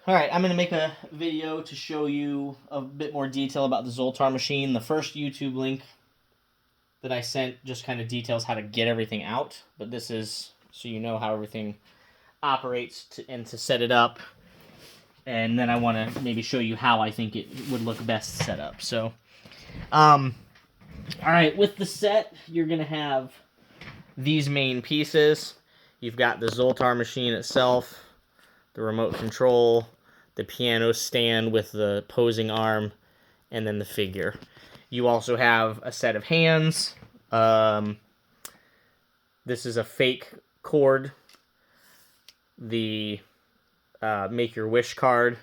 Alright, I'm going to make a video to show you a bit more detail about the Zoltar machine. The first YouTube link that I sent just kind of details how to get everything out, but this is so you know how everything operates and to set it up. And then I want to maybe show you how I think it would look best set up. So, alright, with the set, you're going to have these main pieces. You've got the Zoltar machine itself, the remote control, the piano stand with the posing arm, and then the figure. You also have a set of hands. This is a fake cord. The Make-Your-Wish card.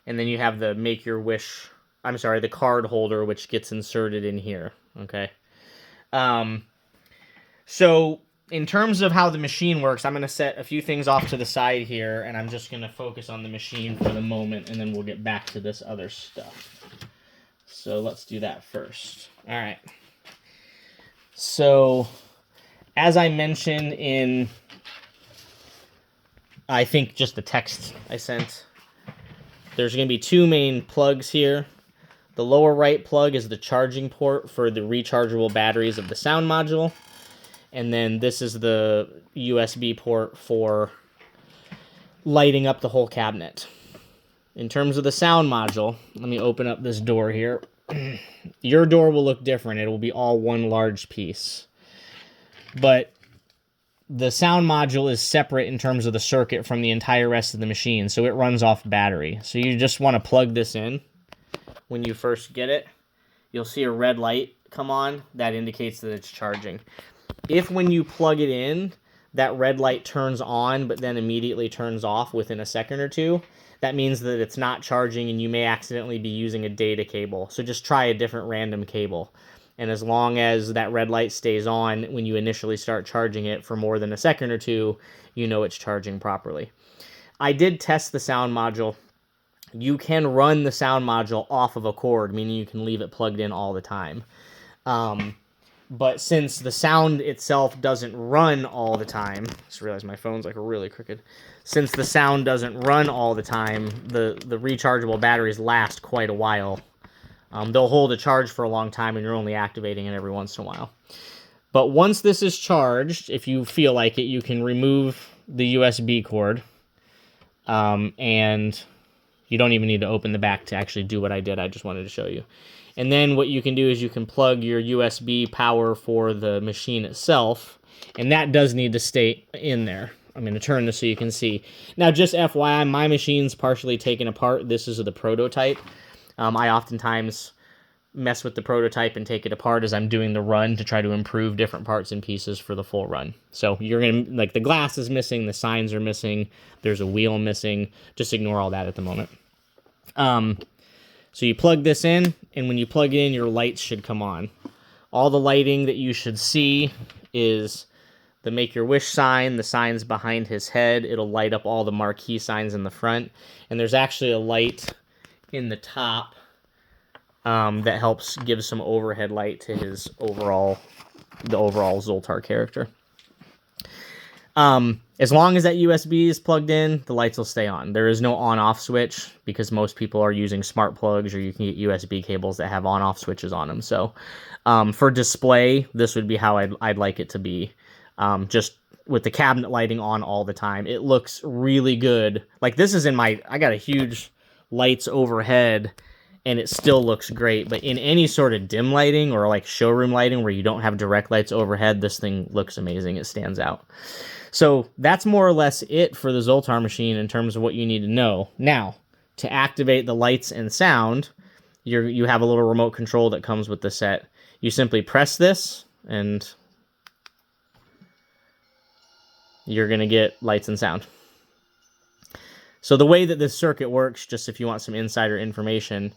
And then you have the the card holder, which gets inserted in here. Okay. So, in terms of how the machine works, I'm going to set a few things off to the side here, and I'm just going to focus on the machine for the moment, and then we'll get back to this other stuff. So let's do that first. All right. So, as I mentioned in, I think just the text I sent, there's going to be two main plugs here. The lower right plug is the charging port for the rechargeable batteries of the sound module. And then this is the USB port for lighting up the whole cabinet. In terms of the sound module, let me open up this door here. Your door will look different. It will be all one large piece. But the sound module is separate in terms of the circuit from the entire rest of the machine, so it runs off battery. So you just want to plug this in when you first get it. You'll see a red light come on. That indicates that it's charging. If when you plug it in, that red light turns on but then immediately turns off within a second or two, that means that it's not charging and you may accidentally be using a data cable. So just try a different random cable. And as long as that red light stays on when you initially start charging it for more than a second or two, you know it's charging properly. I did test the sound module. You can run the sound module off of a cord, meaning you can leave it plugged in all the time. But since the sound itself doesn't run all the time, I just realized my phone's like really crooked. Since the sound doesn't run all the time, the rechargeable batteries last quite a while. They'll hold a charge for a long time, and you're only activating it every once in a while. But once this is charged, if you feel like it, you can remove the USB cord, and you don't even need to open the back to actually do what I did. I just wanted to show you. And then what you can do is you can plug your USB power for the machine itself, and that does need to stay in there. I'm going to turn this so you can see. Now, just FYI, my machine's partially taken apart. This is the prototype. I oftentimes mess with the prototype and take it apart as I'm doing the run to try to improve different parts and pieces for the full run. So you're going to, like, the glass is missing, the signs are missing, there's a wheel missing. Just ignore all that at the moment. So you plug this in, and when you plug it in, your lights should come on. All the lighting that you should see is the Make-Your-Wish sign, the signs behind his head. It'll light up all the marquee signs in the front. And there's actually a light in the top that helps give some overhead light to the overall Zoltar character. As long as that USB is plugged in, the lights will stay on. There is no on-off switch because most people are using smart plugs, or you can get USB cables that have on-off switches on them. So for display, this would be how I'd like it to be. Just with the cabinet lighting on all the time. It looks really good. Like, this is I got a huge lights overhead, and it still looks great. But in any sort of dim lighting or like showroom lighting where you don't have direct lights overhead, this thing looks amazing. It stands out. So that's more or less it for the Zoltar machine in terms of what you need to know. Now, to activate the lights and sound, you have a little remote control that comes with the set. You simply press this, and you're going to get lights and sound. So the way that this circuit works, just if you want some insider information,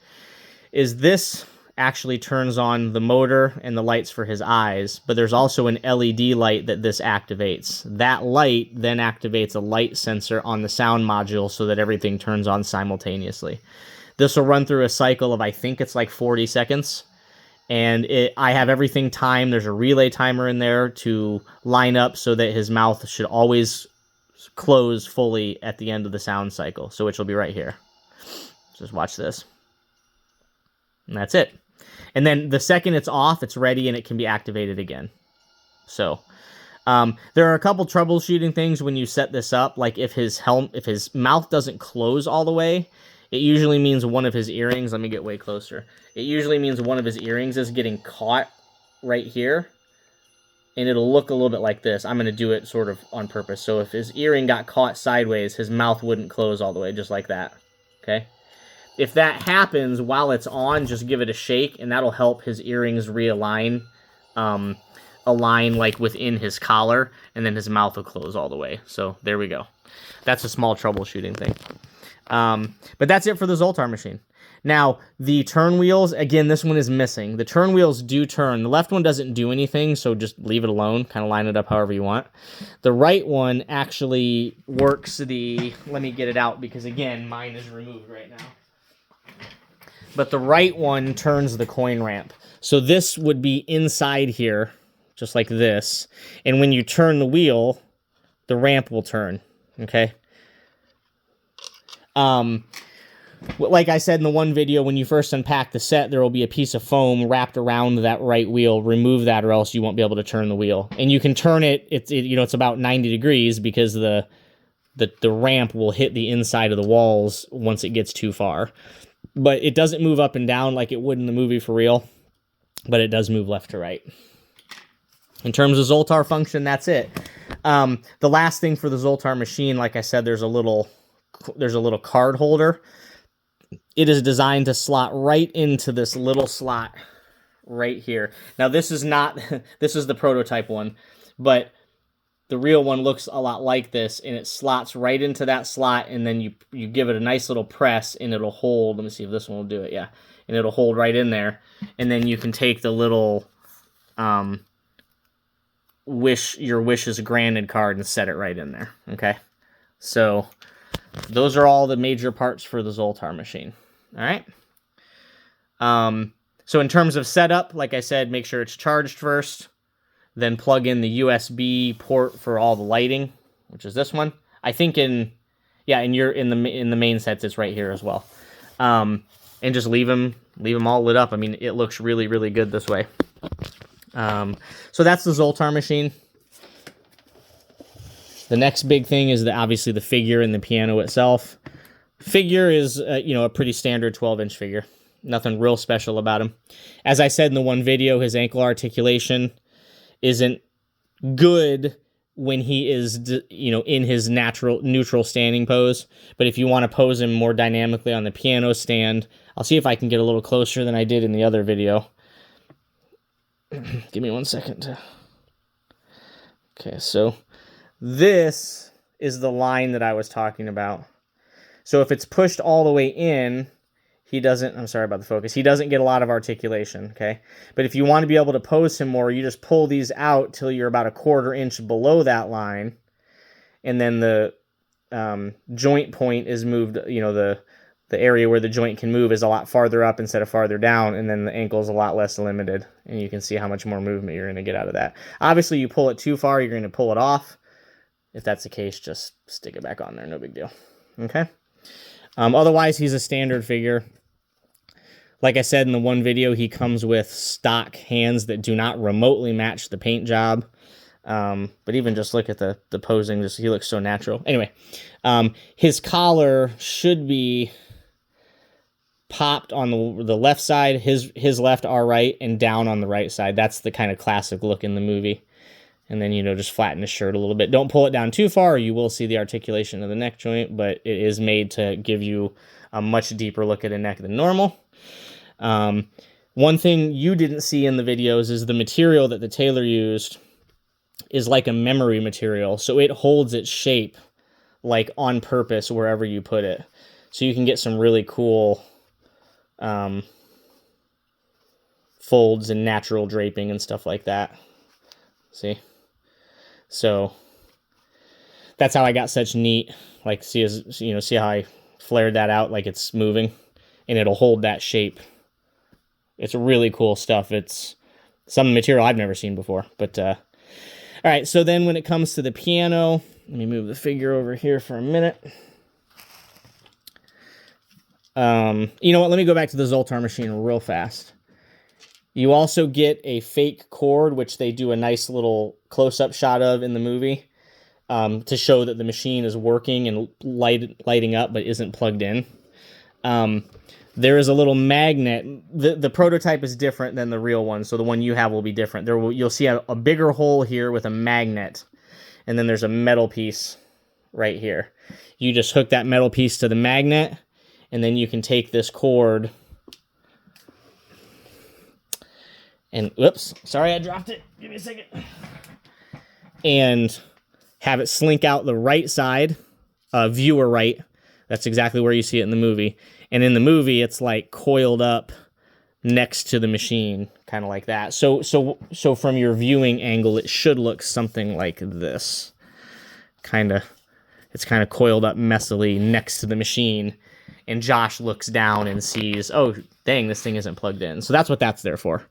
is this actually turns on the motor and the lights for his eyes, but there's also an LED light that this activates. That light then activates a light sensor on the sound module so that everything turns on simultaneously. This will run through a cycle of, I think it's like 40 seconds, and I have everything timed. There's a relay timer in there to line up so that his mouth should always close fully at the end of the sound cycle, so which will be right here. Just watch this. And that's it. And then the second it's off, it's ready and it can be activated again. So there are a couple troubleshooting things when you set this up. Like if his mouth doesn't close all the way, it usually means one of his earrings. Let me get way closer. It usually means one of his earrings is getting caught right here. And it'll look a little bit like this. I'm going to do it sort of on purpose. So if his earring got caught sideways, his mouth wouldn't close all the way, just like that. Okay? If that happens while it's on, just give it a shake, and that'll help his earrings realign, align like within his collar, and then his mouth will close all the way. So there we go. That's a small troubleshooting thing. But that's it for the Zoltar machine. Now, the turn wheels, again, this one is missing. The turn wheels do turn. The left one doesn't do anything, so just leave it alone. Kind of line it up however you want. The right one actually works the... Let me get it out, because, again, mine is removed right now. But the right one turns the coin ramp. So this would be inside here, just like this. And when you turn the wheel, the ramp will turn, okay? Like I said in the one video, when you first unpack the set, there will be a piece of foam wrapped around that right wheel. Remove that or else you won't be able to turn the wheel. And you can turn it, it's about 90 degrees because the ramp will hit the inside of the walls once it gets too far. But it doesn't move up and down like it would in the movie for real, but it does move left to right. In terms of Zoltar function, that's it. The last thing for the Zoltar machine, like I said, there's a little card holder. It is designed to slot right into this little slot right here. Now, this is not, this is the prototype one, but the real one looks a lot like this, and it slots right into that slot, and then you give it a nice little press, and it'll hold. Let me see if this one will do it, yeah. And it'll hold right in there, and then you can take the little your wish is granted card and set it right in there, okay? So those are all the major parts for the Zoltar machine. All right. So in terms of setup, like I said, make sure it's charged first. Then plug in the USB port for all the lighting, which is this one. I think in the main sets, it's right here as well. And just leave them all lit up. I mean, it looks really, really good this way. So that's the Zoltar machine. The next big thing is obviously the figure and the piano itself. Figure is, a pretty standard 12-inch figure. Nothing real special about him. As I said in the one video, his ankle articulation isn't good when he is, in his neutral standing pose. But if you want to pose him more dynamically on the piano stand, I'll see if I can get a little closer than I did in the other video. Give me 1 second. Okay, so this is the line that I was talking about. So if it's pushed all the way in, I'm sorry about the focus, he doesn't get a lot of articulation, okay? But if you want to be able to pose him more, you just pull these out till you're about 1/4 inch below that line, and then the joint point is moved, the area where the joint can move is a lot farther up instead of farther down, and then the ankle is a lot less limited, and you can see how much more movement you're going to get out of that. Obviously, you pull it too far, you're going to pull it off. If that's the case, just stick it back on there, no big deal, okay? Otherwise, he's a standard figure. Like I said in the one video, he comes with stock hands that do not remotely match the paint job. But even just look at the posing, he looks so natural. Anyway, his collar should be popped on the left side, his left, our right, and down on the right side. That's the kind of classic look in the movie. And then, just flatten the shirt a little bit. Don't pull it down too far, or you will see the articulation of the neck joint, but it is made to give you a much deeper look at a neck than normal. One thing you didn't see in the videos is the material that the tailor used is like a memory material, so it holds its shape like on purpose wherever you put it. So you can get some really cool folds and natural draping and stuff like that. See? So that's how I got such neat, like, see how I flared that out like it's moving, and it'll hold that shape. It's really cool stuff. It's some material I've never seen before, but all right, so then when it comes to the piano, Let me move the figure over here for a minute. You know what? Let me go back to the Zoltar machine real fast. You also get a fake cord, which they do a nice little close-up shot of in the movie, to show that the machine is working and lighting up but isn't plugged in. There is a little magnet. The prototype is different than the real one, so the one you have will be different. You'll see a bigger hole here with a magnet, and then there's a metal piece right here. You just hook that metal piece to the magnet, and then you can take this cord and, whoops, sorry I dropped it. Give me a second. And have it slink out the right side, viewer right. That's exactly where you see it in the movie. And in the movie, it's like coiled up next to the machine, kind of like that. So from your viewing angle, it should look something like this. It's kind of coiled up messily next to the machine. And Josh looks down and sees, oh, dang, this thing isn't plugged in. So that's what that's there for.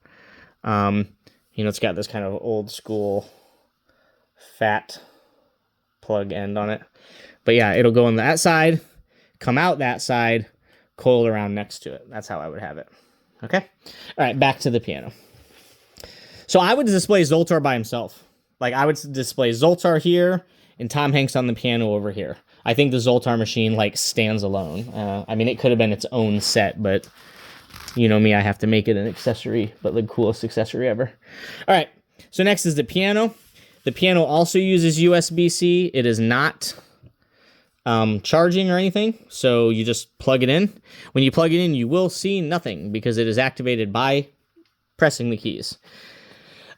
It's got this kind of old school fat plug end on it. But yeah, it'll go on that side, come out that side, coiled around next to it. That's how I would have it. Okay? All right, back to the piano. So I would display Zoltar by himself. Like, I would display Zoltar here and Tom Hanks on the piano over here. I think the Zoltar machine, like, stands alone. I mean, it could have been its own set, but you know me, I have to make it an accessory, but the coolest accessory ever. All right, so next is the piano. The piano also uses USB-C. It is not charging or anything, so you just plug it in. When you plug it in, you will see nothing because it is activated by pressing the keys.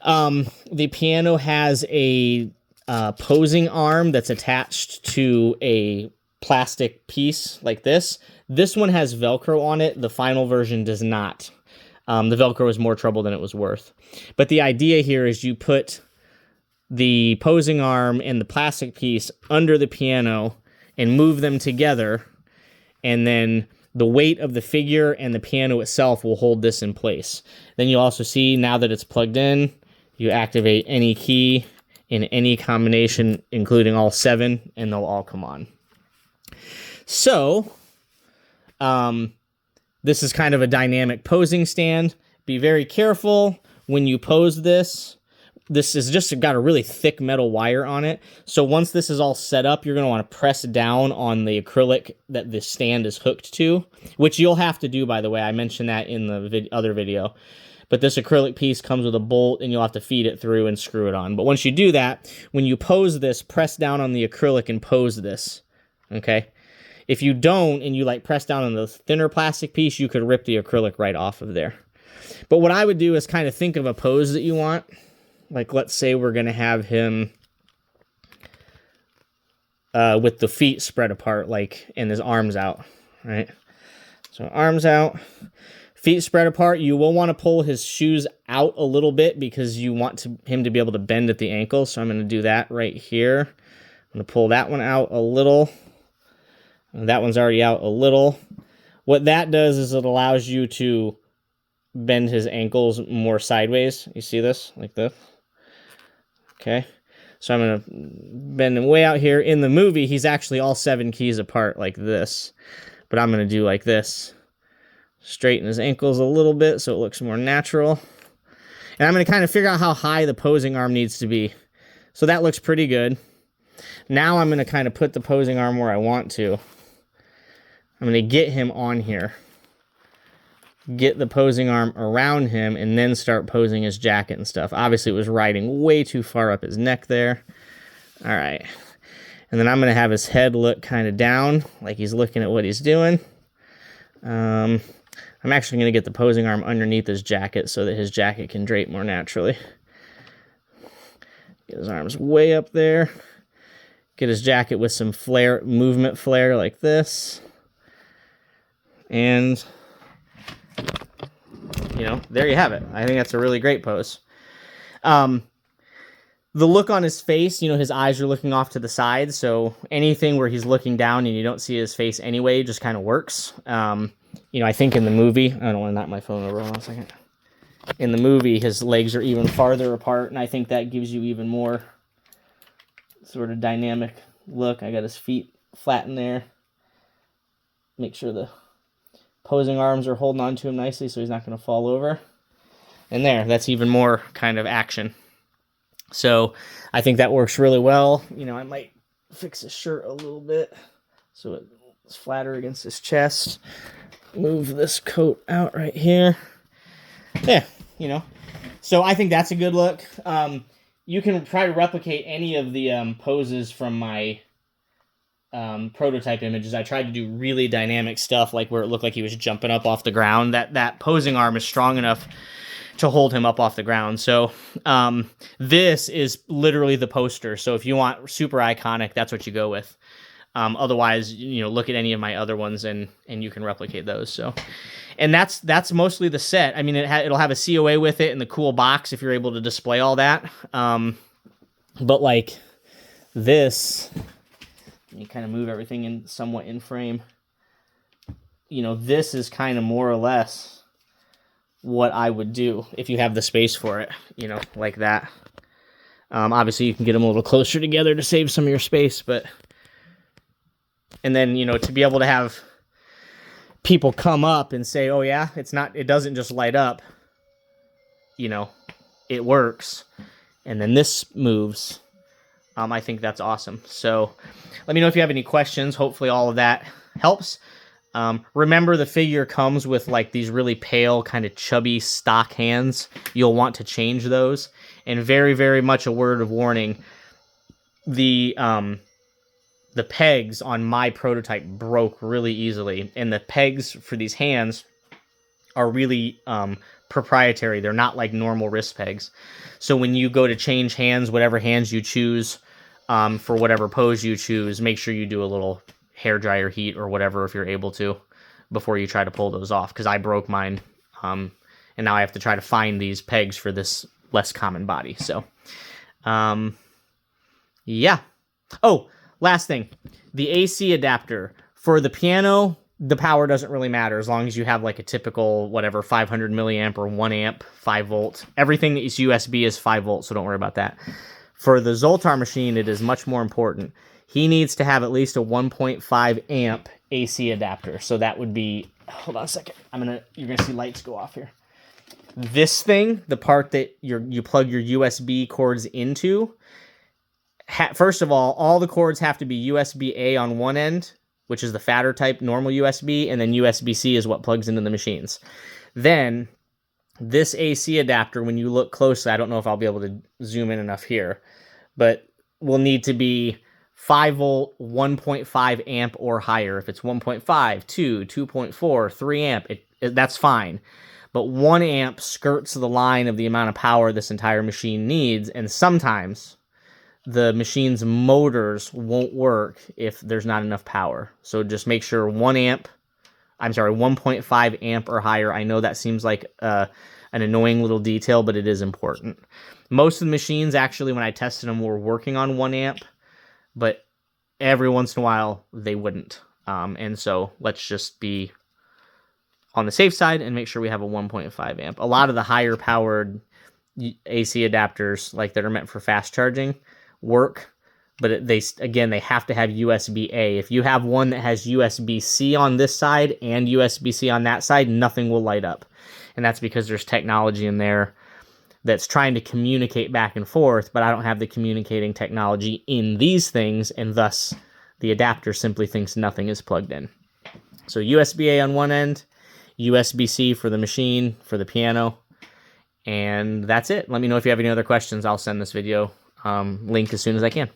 The piano has a posing arm that's attached to a plastic piece like this. This one has Velcro on it. The final version does not. The Velcro is more trouble than it was worth. But the idea here is you put the posing arm and the plastic piece under the piano and move them together, and then the weight of the figure and the piano itself will hold this in place. Then you'll also see, now that it's plugged in, you activate any key in any combination, including all 7, and they'll all come on. So, this is kind of a dynamic posing stand. Be very careful when you pose this. This is just got a really thick metal wire on it. So once this is all set up, you're going to want to press down on the acrylic that the stand is hooked to, which you'll have to do, by the way. I mentioned that in the other video. But this acrylic piece comes with a bolt, and you'll have to feed it through and screw it on. But once you do that, when you pose this, press down on the acrylic and pose this, okay? If you don't, and you like press down on the thinner plastic piece, you could rip the acrylic right off of there. But what I would do is kind of think of a pose that you want. Like, let's say we're going to have him with the feet spread apart, like, and his arms out, right? So arms out, feet spread apart. You will want to pull his shoes out a little bit because you want him to be able to bend at the ankle. So I'm going to do that right here. I'm going to pull that one out a little. And that one's already out a little. What that does is it allows you to bend his ankles more sideways. You see this? Like this. Okay. So I'm going to bend him way out here. In the movie, he's actually all 7 keys apart like this. But I'm going to do like this. Straighten his ankles a little bit so it looks more natural. And I'm going to kind of figure out how high the posing arm needs to be. So that looks pretty good. Now I'm going to kind of put the posing arm where I want to. I'm going to get him on here. Get the posing arm around him and then start posing his jacket and stuff. Obviously, it was riding way too far up his neck there. All right. And then I'm going to have his head look kind of down, like he's looking at what he's doing. I'm actually going to get the posing arm underneath his jacket so that his jacket can drape more naturally. Get his arms way up there. Get his jacket with some flare, movement flare like this. And, you know, there you have it. I think that's a really great pose. The look on his face, you know, his eyes are looking off to the side, so anything where he's looking down and you don't see his face anyway just kind of works. You know, I think in the movie, I don't want to knock my phone over, hold on a second. In the movie, his legs are even farther apart, and I think that gives you even more sort of dynamic look. I got his feet flat in there. Make sure the opposing arms are holding on to him nicely so he's not going to fall over. And there, that's even more kind of action. So I think that works really well. You know, I might fix his shirt a little bit so it's flatter against his chest. Move this coat out right here. Yeah, you know. So I think that's a good look. You can try to replicate any of the poses from my prototype images. I tried to do really dynamic stuff, like where it looked like he was jumping up off the ground. That posing arm is strong enough to hold him up off the ground. So this is literally the poster. So if you want super iconic, that's what you go with. Otherwise, you know, look at any of my other ones and you can replicate those. So, and that's mostly the set. I mean, it'll have a COA with it and the cool box if you're able to display all that. But like this, you kind of move everything in somewhat in frame. You know, this is kind of more or less what I would do if you have the space for it, you know, like that. Obviously you can get them a little closer together to save some of your space, but, and then, you know, to be able to have people come up and say, oh yeah, it doesn't just light up, you know, it works. And then this moves. I think that's awesome. So let me know if you have any questions. Hopefully all of that helps. Remember, the figure comes with like these really pale, kind of chubby stock hands. You'll want to change those. And very, very much a word of warning. The pegs on my prototype broke really easily. And the pegs for these hands are really proprietary. They're not like normal wrist pegs. So when you go to change hands, whatever hands you choose for whatever pose you choose, make sure you do a little hair dryer heat or whatever if you're able to before you try to pull those off, because I broke mine and now I have to try to find these pegs for this less common body. So yeah. Oh, last thing, the AC adapter for the piano, the power doesn't really matter as long as you have like a typical whatever 500 milliamp or 1 amp 5 volt. Everything that is USB is 5 volts, so don't worry about that. For the Zoltar machine, it is much more important. He needs to have at least a 1.5 amp AC adapter. So that would be, hold on a second. You're gonna see lights go off here. This thing, the part that you plug your USB cords into, first of all the cords have to be USB-A on one end, which is the fatter type normal USB, and then USB-C is what plugs into the machines. Then this AC adapter, when you look closely, I don't know if I'll be able to zoom in enough here, but will need to be 5 volt, 1.5 amp or higher. If it's 1.5, 2, 2.4, 3 amp, that's fine. But 1 amp skirts the line of the amount of power this entire machine needs, and sometimes the machine's motors won't work if there's not enough power. So just make sure 1.5 amp or higher. I know that seems like an annoying little detail, but it is important. Most of the machines, actually, when I tested them, were working on 1 amp, but every once in a while, they wouldn't. And so let's just be on the safe side and make sure we have a 1.5 amp. A lot of the higher powered AC adapters, like that are meant for fast charging, work, but they have to have USB-A. If you have one that has USB-C on this side and USB-C on that side, nothing will light up. And that's because there's technology in there that's trying to communicate back and forth, but I don't have the communicating technology in these things, and thus the adapter simply thinks nothing is plugged in. So USB-A on one end, USB-C for the machine, for the piano, and that's it. Let me know if you have any other questions. I'll send this video link as soon as I can.